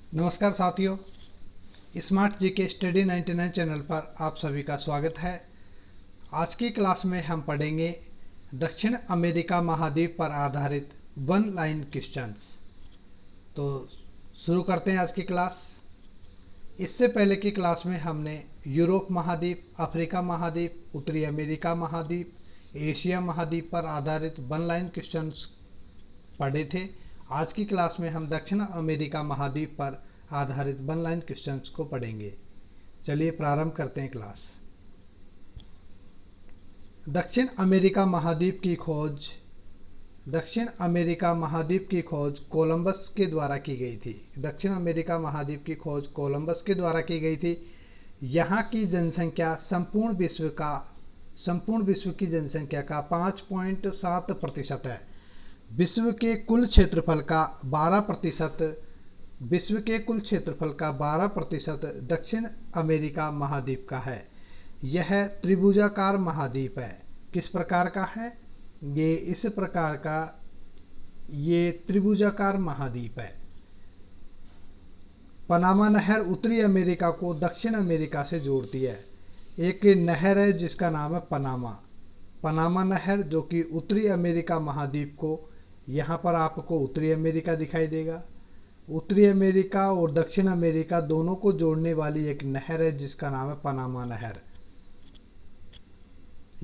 नमस्कार साथियों, स्मार्ट जी के स्टडी 99 चैनल पर आप सभी का स्वागत है। आज की क्लास में हम पढ़ेंगे दक्षिण अमेरिका महाद्वीप पर आधारित वन लाइन क्वेश्चंस। तो शुरू करते हैं आज की क्लास। इससे पहले की क्लास में हमने यूरोप महाद्वीप, अफ्रीका महाद्वीप, उत्तरी अमेरिका महाद्वीप, एशिया महाद्वीप पर आधारित वन लाइन क्वेश्चंस पढ़े थे। आज की क्लास में हम दक्षिण अमेरिका महाद्वीप पर आधारित वन लाइन क्वेश्चंस को पढ़ेंगे। चलिए प्रारंभ करते हैं क्लास। दक्षिण अमेरिका महाद्वीप की खोज कोलंबस के द्वारा की गई थी। दक्षिण अमेरिका महाद्वीप की खोज कोलंबस के द्वारा की गई थी। यहाँ की जनसंख्या संपूर्ण विश्व की जनसंख्या का 5.7% है। विश्व के कुल क्षेत्रफल का 12% दक्षिण अमेरिका महाद्वीप का है। यह त्रिभुजाकार महाद्वीप है। किस प्रकार का है? ये त्रिभुजाकार महाद्वीप है। पनामा नहर उत्तरी अमेरिका को दक्षिण अमेरिका से जोड़ती है। एक नहर है जिसका नाम है पनामा नहर, जो कि उत्तरी अमेरिका महाद्वीप को, यहाँ पर आपको उत्तरी अमेरिका दिखाई देगा, उत्तरी अमेरिका और दक्षिण अमेरिका दोनों को जोड़ने वाली एक नहर है जिसका नाम है पनामा नहर।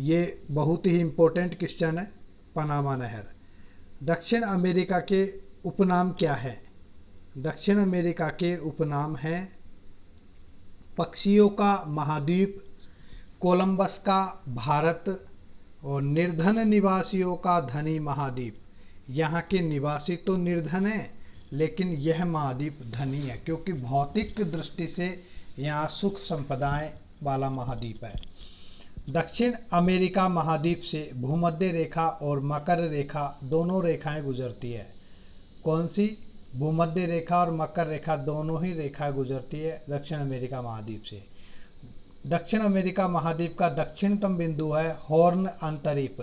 ये बहुत ही इम्पोर्टेंट क्वेश्चन है, पनामा नहर। दक्षिण अमेरिका के उपनाम क्या है? दक्षिण अमेरिका के उपनाम हैं पक्षियों का महाद्वीप, कोलंबस का भारत और निर्धन निवासियों का धनी महाद्वीप। यहाँ के निवासी तो निर्धन हैं, लेकिन यह महाद्वीप धनी है क्योंकि भौतिक दृष्टि से यहाँ सुख संपदाएं वाला महाद्वीप है। दक्षिण अमेरिका महाद्वीप से भूमध्य रेखा और मकर रेखा दोनों रेखाएं गुजरती है। कौन सी? भूमध्य रेखा और मकर रेखा दोनों ही रेखाएं गुजरती है दक्षिण अमेरिका महाद्वीप से। दक्षिण अमेरिका महाद्वीप का दक्षिणतम बिंदु है हॉर्न अंतरीप,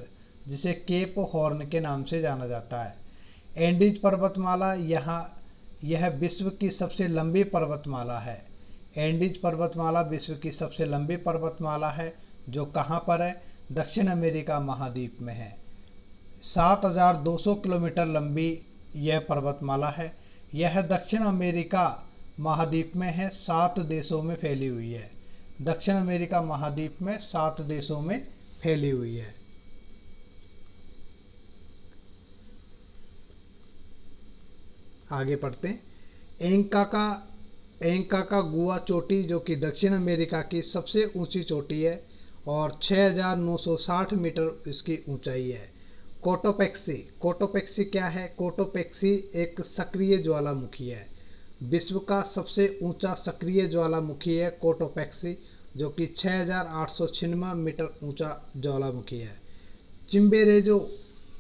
जिसे केप हॉर्न के नाम से जाना जाता है। एंडीज पर्वतमाला यह विश्व की सबसे लंबी पर्वतमाला है। एंडीज पर्वतमाला विश्व की सबसे लंबी पर्वतमाला है, जो कहाँ पर है? दक्षिण अमेरिका महाद्वीप में है। 7,200 किलोमीटर लंबी यह पर्वतमाला है। यह दक्षिण अमेरिका महाद्वीप में है, 7 देशों में फैली हुई है। दक्षिण अमेरिका महाद्वीप में 7 देशों में फैली हुई है। आगे पढ़ते हैं। एंकाकागुआ चोटी, जो कि दक्षिण अमेरिका की सबसे ऊंची चोटी है और 6,960 मीटर इसकी ऊंचाई है। कोटोपेक्सी क्या है? कोटोपेक्सी एक सक्रिय ज्वालामुखी है। विश्व का सबसे ऊंचा सक्रिय ज्वालामुखी है कोटोपेक्सी, जो कि 6,896 मीटर ऊंचा ज्वालामुखी है।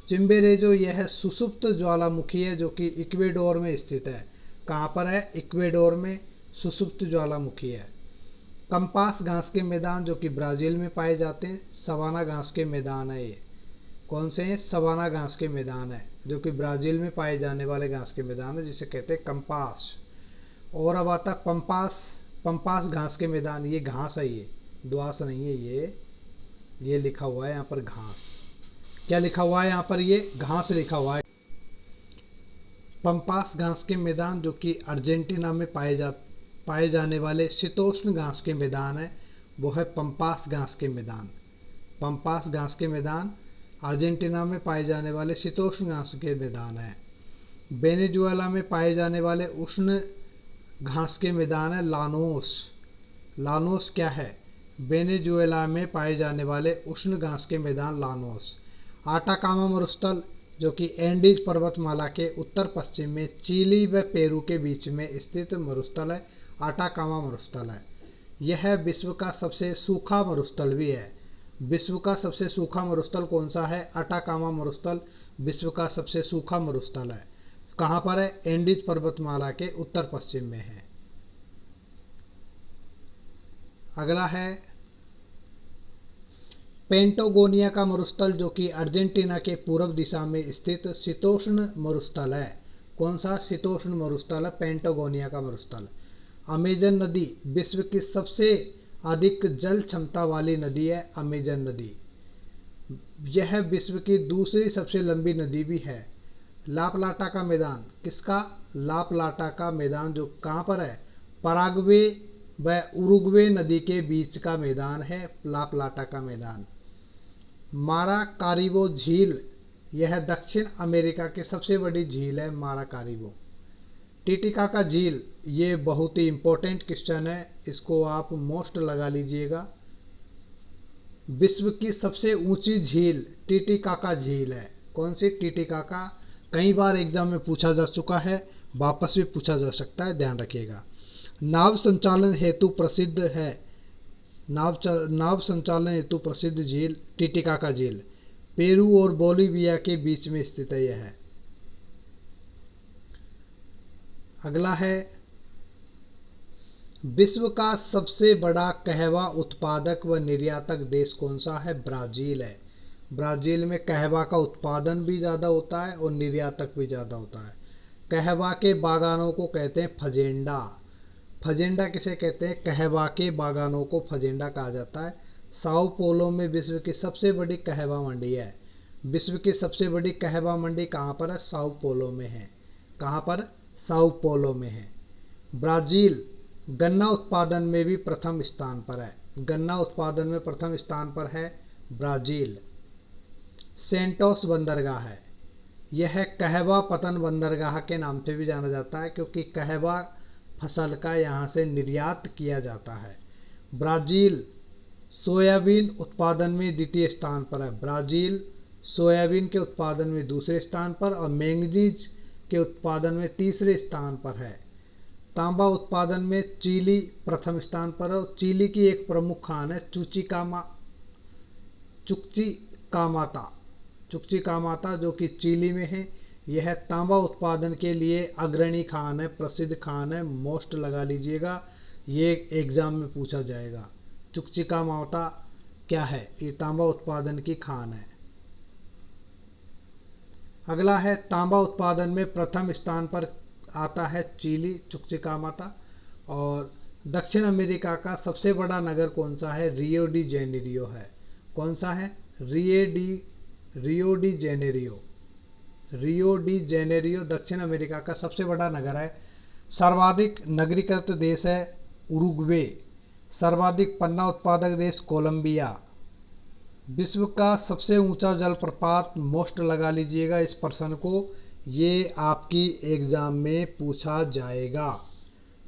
चिम्बेरेजो यह सुषुप्त ज्वालामुखी है, जो कि इक्वेडोर में स्थित है। कहाँ पर है? इक्वेडोर में सुषुप्त ज्वालामुखी है। कंपास घास के मैदान, जो कि ब्राज़ील में पाए जाते हैं, सवाना घास के मैदान है। ये कौन से हैं? सवाना घास के मैदान है, जो कि ब्राज़ील में पाए जाने वाले घास के मैदान है, जिसे कहते हैं कंपास। और अब आता पंपास घास के मैदान। ये घास है, ये द्वास नहीं है। ये लिखा हुआ है यहाँ पर घास। क्या लिखा हुआ है यहाँ पर? ये घास लिखा हुआ है। पंपास घास के मैदान, जो कि अर्जेंटीना में पाए जाने वाले शीतोष्ण घास के मैदान है, वो है पंपास घास के मैदान। पंपास घास के मैदान अर्जेंटीना में पाए जाने वाले शीतोष्ण घास के मैदान है। वेनेजुएला में पाए जाने वाले उष्ण घास के मैदान है लानोस क्या है? वेनेजुएला में पाए जाने वाले उष्ण घास के मैदान लानोस। आटाकामा मरुस्थल, जो कि एंडीज पर्वतमाला के उत्तर पश्चिम में चिली व पेरू के बीच में स्थित मरुस्थल है, आटाकामा मरुस्थल है। यह विश्व का सबसे सूखा मरुस्थल भी है। विश्व का सबसे सूखा मरुस्थल कौन सा है? आटाकामा मरुस्थल विश्व का सबसे सूखा मरुस्थल है। कहाँ पर है? एंडीज पर्वतमाला के उत्तर पश्चिम में है। अगला है पेंटागोनिया का मरुस्थल, जो कि अर्जेंटीना के पूर्व दिशा में स्थित शीतोष्ण मरुस्थल है। कौन सा? शीतोष्ण मरुस्थल है, पेंटागोनिया का मरुस्थल। अमेजन नदी विश्व की सबसे अधिक जल क्षमता वाली नदी है अमेजन नदी। यह विश्व की दूसरी सबसे लंबी नदी भी है। लापलाटा का मैदान किसका? लापलाटा का मैदान जो कहाँ पर है? पराग्वे व उरुग्वे नदी के बीच का मैदान है लापलाटा का मैदान। माराकारिबो झील, यह दक्षिण अमेरिका की सबसे बड़ी झील है माराकारिबो। टिटिकाका झील, ये बहुत ही इम्पोर्टेंट क्वेश्चन है, इसको आप मोस्ट लगा लीजिएगा। विश्व की सबसे ऊंची झील टिटिकाका झील है। कौन सी? टिटिकाका। कई बार एग्जाम में पूछा जा चुका है, वापस भी पूछा जा सकता है, ध्यान रखिएगा। नाव संचालन हेतु प्रसिद्ध है, नाव संचालन हेतु प्रसिद्ध झील टिटिकाका झील। पेरू और बोलीविया के बीच में स्थित है यह। अगला है, विश्व का सबसे बड़ा कहवा उत्पादक व निर्यातक देश कौन सा है? ब्राज़ील है। ब्राज़ील में कहवा का उत्पादन भी ज़्यादा होता है और निर्यातक भी ज़्यादा होता है। कहवा के बागानों को कहते हैं फजेंडा। फजेंडा किसे कहते हैं? कहवा के बागानों को फजेंडा कहा जाता है। साओ पोलो में विश्व की सबसे बड़ी कहवा मंडी है। विश्व की सबसे बड़ी कहवा मंडी कहाँ पर है? साओ पोलो में है। कहाँ पर? साओ पोलो में है। ब्राज़ील गन्ना उत्पादन में भी प्रथम स्थान पर है। गन्ना उत्पादन में प्रथम स्थान पर है ब्राज़ील। सेंटोस बंदरगाह है, यह कहवा पतन बंदरगाह के नाम से भी जाना जाता है क्योंकि कहवा फसल का यहाँ से निर्यात किया जाता है। ब्राज़ील सोयाबीन उत्पादन में द्वितीय स्थान पर है। ब्राज़ील सोयाबीन के उत्पादन में दूसरे स्थान पर और मैंगनीज के उत्पादन में तीसरे स्थान पर है। तांबा उत्पादन में चिली प्रथम स्थान पर है। चिली की एक प्रमुख खान है चुक्चिकामाता जो कि चिली में है। यह तांबा उत्पादन के लिए अग्रणी खान है, प्रसिद्ध खान है, मोस्ट लगा लीजिएगा, ये एग्जाम में पूछा जाएगा। चुक्चिकामाता क्या है? ये तांबा उत्पादन की खान है। अगला है, तांबा उत्पादन में प्रथम स्थान पर आता है चिली चुक्चिकामाता। और दक्षिण अमेरिका का सबसे बड़ा नगर कौन सा है? रियो डी जेनेरियो है। कौन सा है? रियो डी जेनेरियो दक्षिण अमेरिका का सबसे बड़ा नगर है। सर्वाधिक नगरीकृत देश है उरुग्वे। सर्वाधिक पन्ना उत्पादक देश कोलंबिया। विश्व का सबसे ऊंचा जलप्रपात, मोस्ट लगा लीजिएगा इस प्रश्न को, ये आपकी एग्जाम में पूछा जाएगा।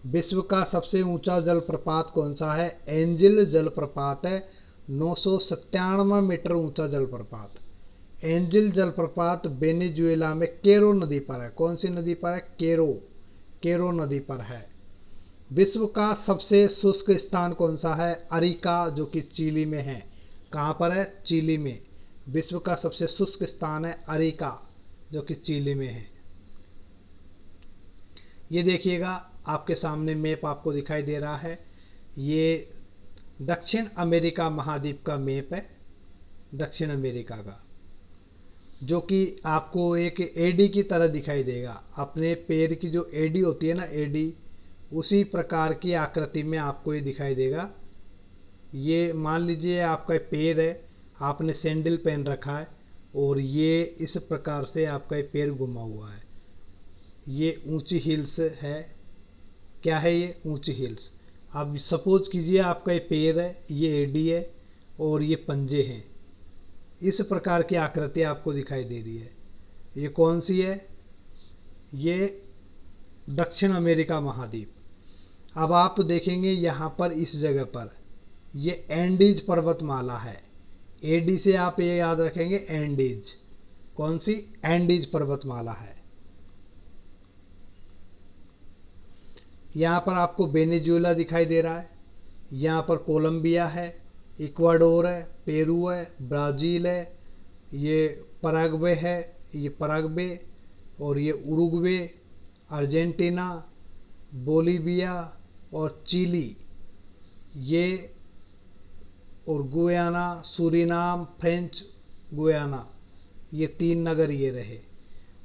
विश्व का सबसे ऊंचा जलप्रपात कौन सा है? एंजिल जलप्रपात है, 997 मीटर ऊंचा जलप्रपात। एंजिल जलप्रपात वेनेजुएला में केरो नदी पर है। कौन सी नदी पर है? केरो नदी पर है। विश्व का सबसे शुष्क स्थान कौन सा है? अरिका, जो कि चिली में है। कहाँ पर है? चिली में। विश्व का सबसे शुष्क स्थान है अरिका, जो कि चिली में है। ये देखिएगा, आपके सामने मैप आपको दिखाई दे रहा है, ये दक्षिण अमेरिका महाद्वीप का मैप है, दक्षिण अमेरिका का, जो कि आपको एक एडी की तरह दिखाई देगा। अपने पैर की जो एडी होती है ना, एडी, उसी प्रकार की आकृति में आपको ये दिखाई देगा। ये मान लीजिए आपका पैर है, आपने सैंडल पहन रखा है और ये इस प्रकार से आपका पैर घुमा हुआ है। ये ऊंची हिल्स है। क्या है ये? ऊंची हिल्स। अब सपोज कीजिए आपका ये पैर है, ये एडी है और ये पंजे हैं। इस प्रकार की आकृति आपको दिखाई दे रही है। ये कौन सी है? ये दक्षिण अमेरिका महाद्वीप। अब आप देखेंगे यहाँ पर इस जगह पर ये एंडीज पर्वतमाला है। एडी से आप ये याद रखेंगे एंडीज। कौन सी? एंडीज पर्वतमाला है। यहाँ पर आपको वेनेजुएला दिखाई दे रहा है, यहाँ पर कोलंबिया है, इक्वाडोर है, पेरू है, ब्राज़ील है, ये पराग्वे है, ये पराग्वे, और ये उरुग्वे, अर्जेंटीना, बोलीविया और चिली, ये, और गुयाना, सूरीनाम, फ्रेंच गुयाना, ये 3 नगर ये रहे।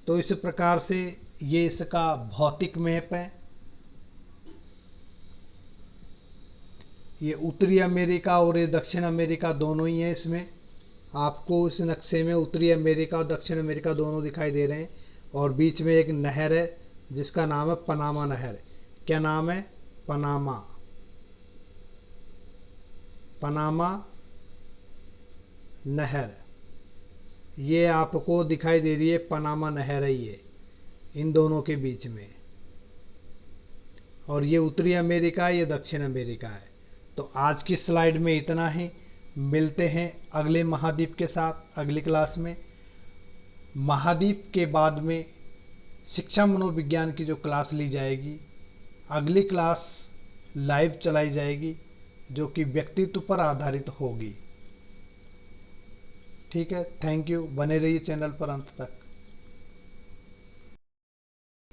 तो इस प्रकार से ये इसका भौतिक मैप है। ये उत्तरी अमेरिका और ये दक्षिण अमेरिका दोनों ही है। इसमें आपको इस नक्शे में उत्तरी अमेरिका और दक्षिण अमेरिका दोनों दिखाई दे रहे हैं। और बीच में एक नहर है जिसका नाम है पनामा नहर। क्या नाम है? पनामा। पनामा नहर ये आपको दिखाई दे रही है। पनामा नहर है ये इन दोनों के बीच में। और ये उत्तरी अमेरिका है, ये दक्षिण अमेरिका है। तो आज की स्लाइड में इतना ही। मिलते हैं अगले महाद्वीप के साथ अगली क्लास में। महाद्वीप के बाद में शिक्षा मनोविज्ञान की जो क्लास ली जाएगी, अगली क्लास लाइव चलाई जाएगी जो कि व्यक्तित्व पर आधारित होगी। ठीक है, थैंक यू। बने रहिए चैनल पर अंत तक।